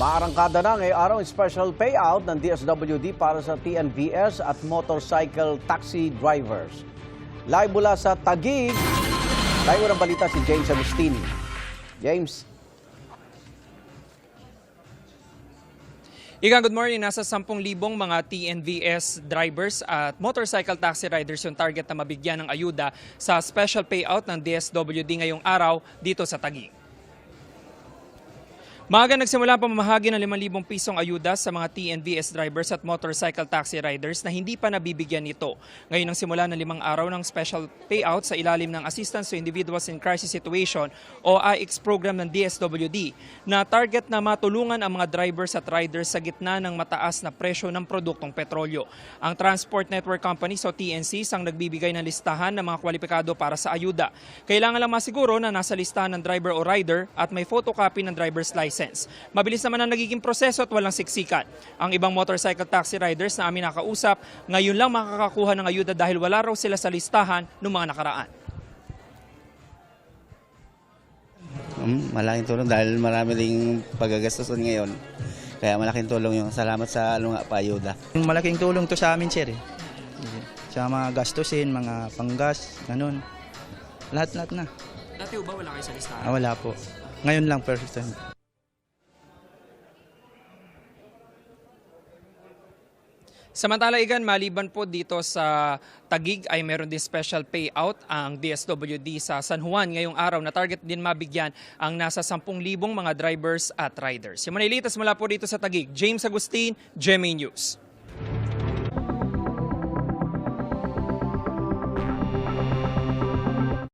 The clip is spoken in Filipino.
Maarangkada na ngayong araw ang special payout ng DSWD para sa TNVS at motorcycle taxi drivers. Live mula sa Taguig, tayo ng balita si James Agustini. James. Good morning. Nasa 10,000 mga TNVS drivers at motorcycle taxi riders yung target na mabigyan ng ayuda sa special payout ng DSWD ngayong araw dito sa Taguig. Maaga nagsimula ang pamamahagi ng 5,000 pisong ayuda sa mga TNVS drivers at motorcycle taxi riders na hindi pa nabibigyan nito. Ngayon ang simula ng 5 araw ng special payout sa ilalim ng Assistance to Individuals in Crisis Situation o AICS program ng DSWD na target na matulungan ang mga drivers at riders sa gitna ng mataas na presyo ng produktong petrolyo. Ang Transport Network Companies o TNCs ang nagbibigay ng listahan ng mga kwalipikado para sa ayuda. Kailangan lang masiguro na nasa listahan ng driver o rider at may photocopy ng driver's license. Mabilis naman ang nagiging proseso at walang siksikan. Ang ibang motorcycle taxi riders na amin nakausap, ngayon lang makakakuha ng ayuda dahil wala raw sila sa listahan noong mga nakaraan. Malaking tulong dahil marami ding paggagastusan ngayon. Kaya malaking tulong yung salamat sa paayuda. Malaking tulong to sa amin, sir. Sa mga gastusin, mga panggas, ganun. Lahat-lahat na. Dati ba wala kayo sa listahan? Wala po. Ngayon lang first time. Samantala, maliban po dito sa Taguig ay meron din special payout ang DSWD sa San Juan ngayong araw na target din mabigyan ang nasa 10,000 mga drivers at riders. Yung Manilitas mula po dito sa Taguig, James Agustin, GMA News.